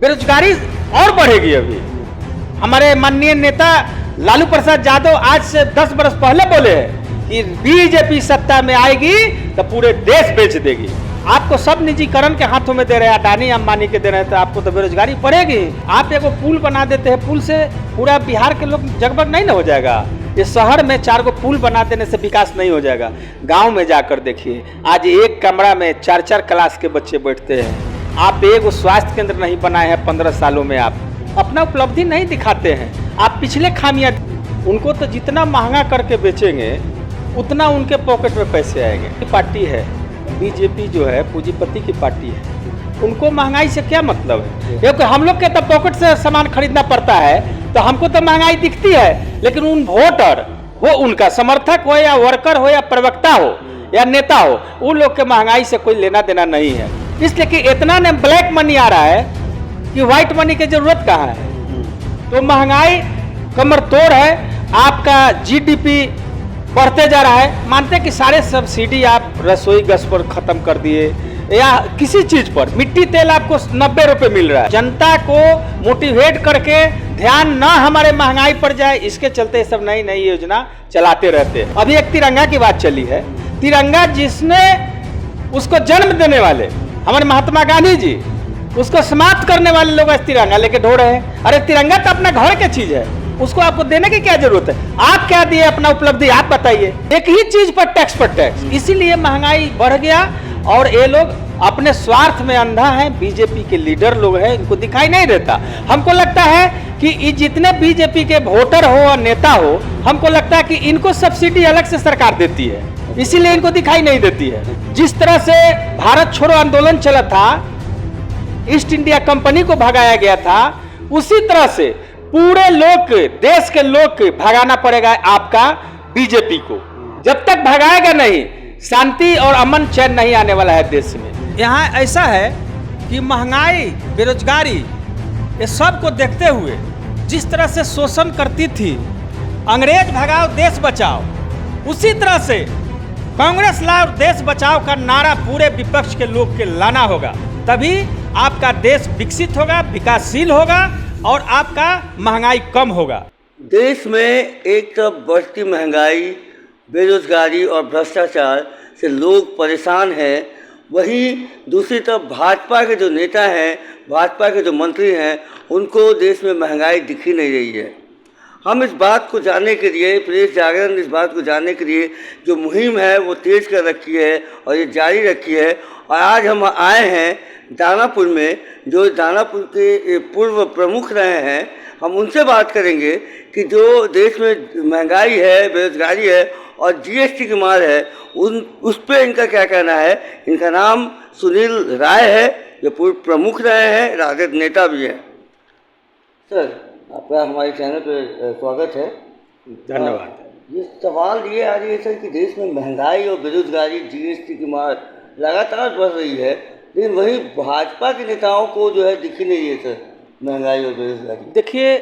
बेरोजगारी और बढ़ेगी। अभी हमारे माननीय नेता लालू प्रसाद यादव आज से 10 बरस पहले बोले हैं कि बीजेपी सत्ता में आएगी तो पूरे देश बेच देगी। आपको सब निजीकरण के हाथों में दे रहे हैं, अडानी अंबानी के दे रहे हैं, तो आपको तो बेरोजगारी बढ़ेगी। आप एगो पुल बना देते हैं, पुल से पूरा बिहार के लोग जगमग नहीं ना हो जाएगा। ये शहर में 4 गो पुल बना देने से विकास नहीं हो जाएगा। गांव में जाकर देखिए, आज एक कमरा में 4-4 क्लास के बच्चे बैठते हैं। आप एगो स्वास्थ्य केंद्र नहीं बनाए हैं 15 सालों में। आप अपना उपलब्धि नहीं दिखाते हैं। आप पिछले खामियां, उनको तो जितना महंगा करके बेचेंगे उतना उनके पॉकेट में पैसे आएंगे। पार्टी है बीजेपी, जो है पूंजीपति की पार्टी है, उनको महंगाई से क्या मतलब है? क्योंकि हम लोग के तो पॉकेट से सामान खरीदना पड़ता है, तो हमको तो महंगाई दिखती है, लेकिन उन वोटर हो, उनका समर्थक हो या वर्कर हो या प्रवक्ता हो या नेता हो, उन लोग के महंगाई से कोई लेना देना नहीं है। इसलिए कि इतना ने ब्लैक मनी आ रहा है कि व्हाइट मनी की जरूरत कहाँ है। तो महंगाई कमर तोड़ है। आपका जीडीपी बढ़ते जा रहा है। मानते हैं कि सारे सब्सिडी आप रसोई गैस पर खत्म कर दिए या किसी चीज पर, मिट्टी तेल आपको 90 रुपए मिल रहा है। जनता को मोटिवेट करके ध्यान ना हमारे महंगाई पर जाए, इसके चलते सब नई नई योजना चलाते रहते हैं। अभी एक तिरंगा की बात चली है। तिरंगा जिसने उसको जन्म देने वाले हमारे महात्मा गांधी जी, उसको समाप्त करने वाले लोग आज तिरंगा लेके ढो रहे हैं। अरे तिरंगा तो अपना घर की चीज है, उसको आपको देने की क्या जरूरत है? आप क्या दिए अपना उपलब्धि, आप बताइए। एक ही चीज पर टैक्स, इसीलिए महंगाई बढ़ गया। और ये लोग अपने स्वार्थ में अंधा है। बीजेपी के लीडर लोग हैं, इनको दिखाई नहीं देता। हमको लगता है कि जितने बीजेपी के वोटर हो और नेता हो, हमको लगता है कि इनको सब्सिडी अलग से सरकार देती है, इसीलिए इनको दिखाई नहीं देती है। जिस तरह से भारत छोड़ो आंदोलन चला था, ईस्ट इंडिया कंपनी को भगाया गया था, उसी तरह से पूरे लोग, देश के लोग भगाना पड़ेगा आपका बीजेपी को। जब तक भगाएगा नहीं, शांति और अमन चैन नहीं आने वाला है देश में। यहाँ ऐसा है कि महंगाई, बेरोजगारी, ये सब को देखते हुए जिस तरह से शोषण करती थी, अंग्रेज भगाओ देश बचाओ, उसी तरह से कांग्रेस लाओ देश बचाओ का नारा पूरे विपक्ष के लोग के लाना होगा। तभी आपका देश विकसित होगा, विकासशील होगा और आपका महंगाई कम होगा। देश में एक तरफ बढ़ती महंगाई, बेरोजगारी और भ्रष्टाचार से लोग परेशान हैं, वहीं दूसरी तरफ भाजपा के जो नेता हैं, भाजपा के जो मंत्री हैं, उनको देश में महंगाई दिख ही नहीं रही है। हम इस बात को जानने के लिए, प्रेस जागरण इस बात को जानने के लिए जो मुहिम है वो तेज कर रखी है और ये जारी रखी है। और आज हम आए हैं दानापुर में, जो दानापुर के पूर्व प्रमुख रहे हैं। हम उनसे बात करेंगे कि जो देश में महंगाई है, बेरोजगारी है और जीएसटी की मार है, उस पर इनका क्या कहना है। इनका नाम सुनील राय है, जो पूर्व प्रमुख रहे हैं, राजद नेता भी हैं। सर, आपका हमारे चैनल पर स्वागत है। धन्यवाद। ये सवाल ये आ रही है सर कि देश में महंगाई और बेरोजगारी, जीएसटी की मार लगातार बढ़ रही है, लेकिन वही भाजपा के नेताओं को जो है दिख ही नहीं है सर महंगाई और बेरोजगारी। देखिए,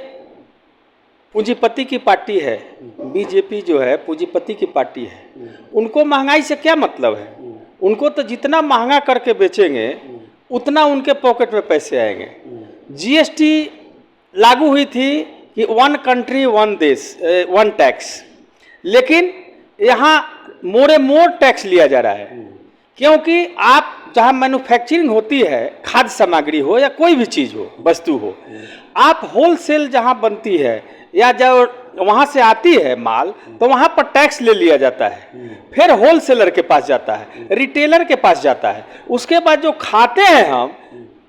पूंजीपति की पार्टी है बीजेपी, जो है पूंजीपति की पार्टी है। उनको महंगाई से क्या मतलब है? उनको तो जितना महंगा करके बेचेंगे उतना उनके पॉकेट में पैसे आएंगे। जीएसटी लागू हुई थी कि 1 कंट्री 1 देश 1 टैक्स, लेकिन यहाँ मोड़ टैक्स लिया जा रहा है। क्योंकि आप जहाँ मैन्युफैक्चरिंग होती है, खाद्य सामग्री हो या कोई भी चीज़ हो, वस्तु हो, आप होलसेल जहाँ बनती है या जब वहाँ से आती है माल, तो वहाँ पर टैक्स ले लिया जाता है। फिर होलसेलर के पास जाता है, रिटेलर के पास जाता है, उसके बाद जो खाते हैं हम,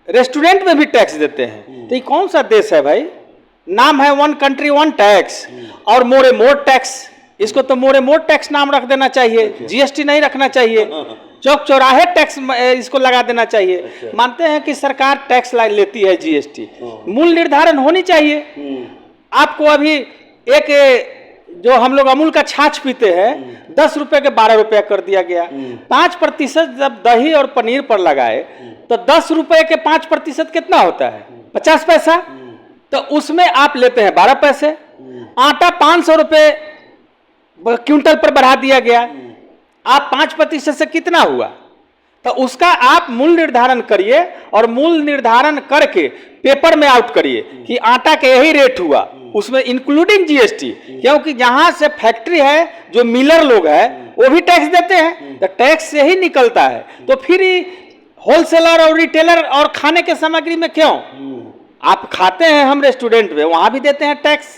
रेस्टोरेंट में भी टैक्स देते हैं। तो ये कौन सा देश है भाई? नाम है 1 कंट्री 1 टैक्स और मोड़ टैक्स। इसको तो मोड़ टैक्स नाम रख देना चाहिए, जीएसटी नहीं रखना चाहिए। चौक चौराहे टैक्स इसको लगा देना चाहिए। मानते हैं कि सरकार टैक्स लेती है, जीएसटी मूल निर्धारण होनी चाहिए। आपको अभी एक जो हम लोग अमूल का छाछ पीते हैं, 10 रुपए के 12 रुपया कर दिया गया। 5% जब दही और पनीर पर लगाए तो 10 रुपए के 5% कितना होता है? 50 पैसा। तो उसमें आप लेते हैं 12 पैसे। आटा 500 रुपए क्विंटल पर बढ़ा दिया गया। आप 5% से कितना हुआ? तो उसका आप मूल्य निर्धारण करिए और मूल्य निर्धारण करके पेपर में आउट करिए कि आटा का यही रेट हुआ, उसमें इंक्लूडिंग जीएसटी, क्योंकि जहां से फैक्ट्री है जो मिलर लोग है वो भी टैक्स देते हैं, तो टैक्स से ही निकलता है। तो फिर होलसेलर और रिटेलर और खाने के सामग्री में क्यों आप खाते हैं, हम रेस्टोरेंट में वहां भी देते हैं टैक्स,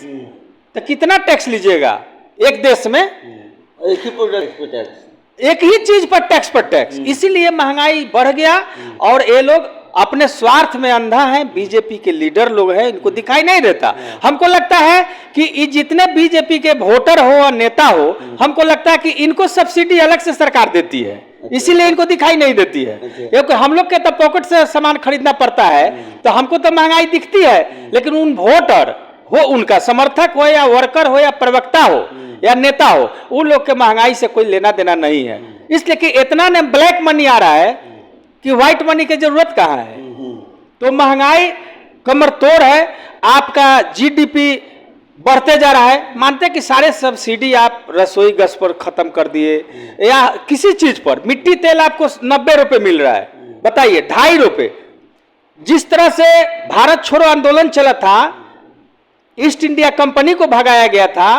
तो कितना टैक्स लीजिएगा एक देश में? एक ही प्रोडक्ट पर टैक्स, एक ही चीज पर टैक्स। इसीलिए महंगाई बढ़ गया और ये लोग अपने स्वार्थ में अंधा है। बीजेपी के लीडर लोग हैं, इनको दिखाई नहीं देता। हमको लगता है कि ये जितने बीजेपी के वोटर हो और नेता हो, हमको लगता है कि इनको सब्सिडी अलग से सरकार देती है, इसीलिए इनको दिखाई नहीं देती है। क्योंकि हम लोग के तो पॉकेट से सामान खरीदना पड़ता है, तो हमको तो महंगाई दिखती है, लेकिन उन वोटर हो, उनका समर्थक हो या वर्कर हो या प्रवक्ता हो या नेता हो, उन लोग के महंगाई से कोई लेना देना नहीं है। इसलिए कि इतना ने ब्लैक मनी आ रहा है कि व्हाइट मनी की जरूरत कहाँ है। तो महंगाई कमर तोड़ है, आपका जीडीपी बढ़ते जा रहा है। मानते कि सारे सब्सिडी आप रसोई गैस पर खत्म कर दिए या किसी चीज पर, मिट्टी तेल आपको 90 रुपए मिल रहा है, बताइए 2.5 रुपए। जिस तरह से भारत छोड़ो आंदोलन चला था, ईस्ट इंडिया कंपनी को भगाया गया था,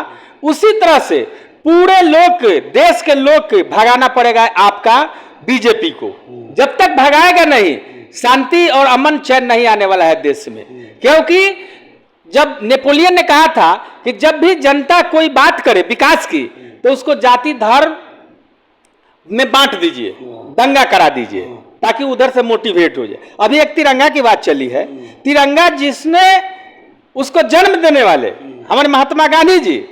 उसी तरह से पूरे लोग, देश के लोग भगाना पड़ेगा आपका बीजेपी को। जब तक भगाएगा नहीं, शांति और अमन चैन नहीं आने वाला है देश में। क्योंकि जब नेपोलियन ने कहा था कि जब भी जनता कोई बात करे विकास की, तो उसको जाति धर्म में बांट दीजिए, दंगा करा दीजिए, ताकि उधर से मोटिवेट हो जाए। अभी एक तिरंगा की बात चली है, तिरंगा जिसने उसको जन्म देने वाले हमारे महात्मा गांधी जी,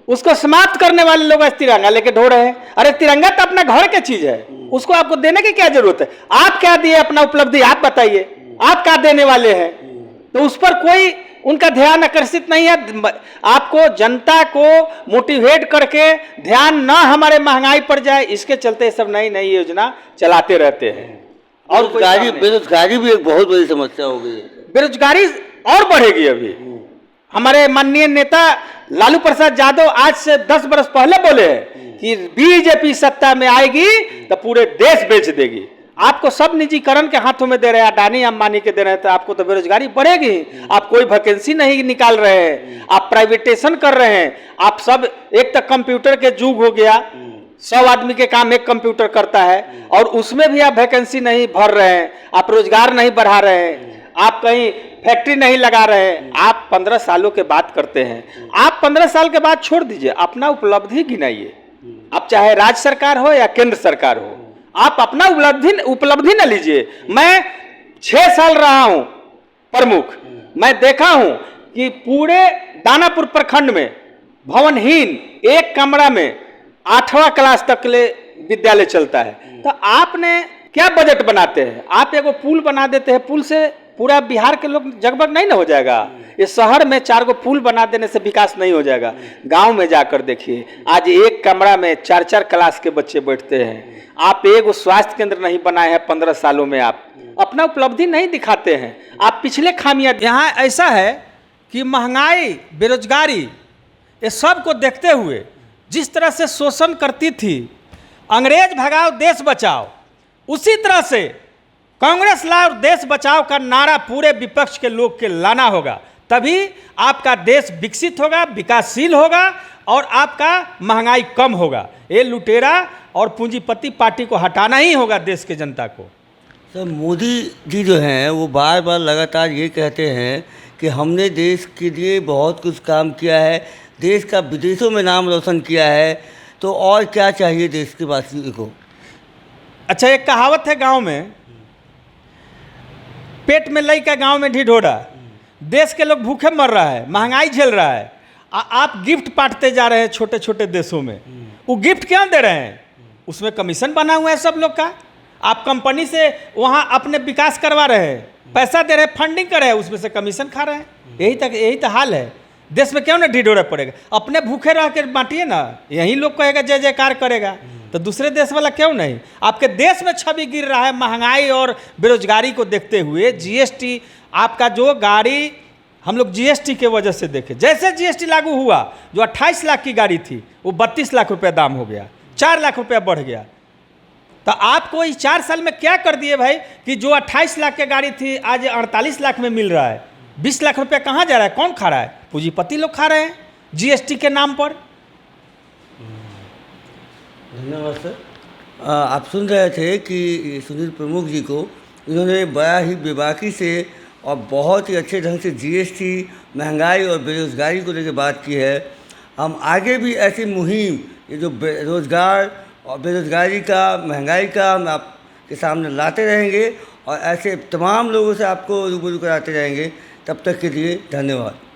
उसको समाप्त करने वाले लोग आज तिरंगा लेके ढो रहे हैं। अरे तिरंगा तो अपना घर की चीज है, उसको आपको देने की क्या जरूरत है? आप क्या दिए अपना उपलब्धि, आप बताइए, आप क्या देने वाले हैं? तो उस पर कोई उनका ध्यान आकर्षित नहीं है। आपको जनता को मोटिवेट करके ध्यान ना हमारे महंगाई पर जाए, इसके चलते सब नई नई योजना चलाते रहते हैं। और बेरोजगारी भी एक बहुत बड़ी समस्या हो गई है। बेरोजगारी और बढ़ेगी। अभी हमारे माननीय नेता लालू प्रसाद यादव आज से 10 बरस पहले बोले हैं कि बीजेपी सत्ता में आएगी तो पूरे देश बेच देगी। आपको सब निजीकरण के हाथों में दे रहे हैं, अडानी अंबानी के दे रहे हैं, तो आपको तो बेरोजगारी बढ़ेगी। आप कोई वैकेंसी नहीं निकाल रहे हैं, आप प्राइवेटेशन कर रहे हैं। आप सब, एक तक कंप्यूटर के युग हो गया, 100 आदमी के काम एक कंप्यूटर करता है, और उसमें भी आप वैकेंसी नहीं भर रहे हैं, आप रोजगार नहीं बढ़ा रहे हैं, आप कहीं फैक्ट्री नहीं लगा रहे हैं। आप 15 सालों के बात करते हैं। आप 15 साल के बाद छोड़ दीजिए, अपना उपलब्धि गिनाइए। आप चाहे राज्य सरकार हो या केंद्र सरकार हो, आप अपना उपलब्धि न लीजिए। मैं 6 साल रहा हूं प्रमुख, मैं देखा हूं कि पूरे दानापुर प्रखंड में भवनहीन एक कमरा में 8वां क्लास तक ले विद्यालय चलता है। तो आपने क्या बजट बनाते हैं? आप एगो पुल बना देते हैं, पुल से पूरा बिहार के लोग जगमग नहीं ना हो जाएगा? ये शहर में 4 गो पुल बना देने से विकास नहीं हो जाएगा। गांव में जाकर देखिए, आज एक कमरा में 4-4 क्लास के बच्चे बैठते हैं। आप एक स्वास्थ्य केंद्र नहीं बनाए हैं 15 सालों में, आप अपना उपलब्धि नहीं दिखाते हैं। आप पिछले खामियां, यहाँ ऐसा है कि महंगाई, बेरोजगारी, ये सब को देखते हुए जिस तरह से शोषण करती थी, अंग्रेज भगाओ देश बचाओ, उसी तरह से कांग्रेस लाओ देश बचाओ का नारा पूरे विपक्ष के लोग के लाना होगा। तभी आपका देश विकसित होगा, विकासशील होगा और आपका महंगाई कम होगा। ये लुटेरा और पूंजीपति पार्टी को हटाना ही होगा देश के जनता को। सर, मोदी जी जो हैं वो बार बार लगातार ये कहते हैं कि हमने देश के लिए बहुत कुछ काम किया है, देश का विदेशों में नाम रोशन किया है, तो और क्या चाहिए देश के वासियों को? अच्छा, एक कहावत है गांव में, पेट में लई का गांव में ढिढोरा। देश के लोग भूखे मर रहा है, महंगाई झेल रहा है, आप गिफ्ट बांटते जा रहे हैं छोटे छोटे देशों में। वो गिफ्ट क्यों दे रहे हैं? उसमें कमीशन बना हुआ है सब लोग का। आप कंपनी से वहाँ अपने विकास करवा रहे हैं, पैसा दे रहे हैं, फंडिंग कर रहे हैं, उसमें से कमीशन खा रहे हैं। यही तो हाल है। देश में क्यों ना ढिढोरा पड़ेगा? अपने भूखे रह कर बांटिए ना, यही लोग कहेगा जय जयकार करेगा, तो दूसरे देश वाला क्यों नहीं? आपके देश में छवि गिर रहा है महंगाई और बेरोजगारी को देखते हुए। जीएसटी, आपका जो गाड़ी हम लोग जीएसटी के वजह से देखे, जैसे जीएसटी लागू हुआ, जो 28 लाख की गाड़ी थी वो 32 लाख रुपया दाम हो गया, 4 लाख रुपया बढ़ गया। तो आपको इस 4 साल में क्या कर दिए भाई कि जो 28 लाख की गाड़ी थी आज 48 लाख में मिल रहा है? 20 लाख रुपया कहाँ जा रहा है? कौन खा रहा है? पूंजीपति लोग खा रहे हैं जीएसटी के नाम पर। धन्यवाद सर। आप सुन रहे थे कि सुनील प्रमुख जी को, इन्होंने बड़ा ही बेबाकी से और बहुत ही अच्छे ढंग से जीएसटी, महंगाई और बेरोज़गारी को लेकर बात की है। हम आगे भी ऐसी मुहिम, ये जो रोज़गार और बेरोज़गारी का, महंगाई का, हम आपके सामने लाते रहेंगे और ऐसे तमाम लोगों से आपको रूबरू कराते रहेंगे। तब तक के लिए धन्यवाद।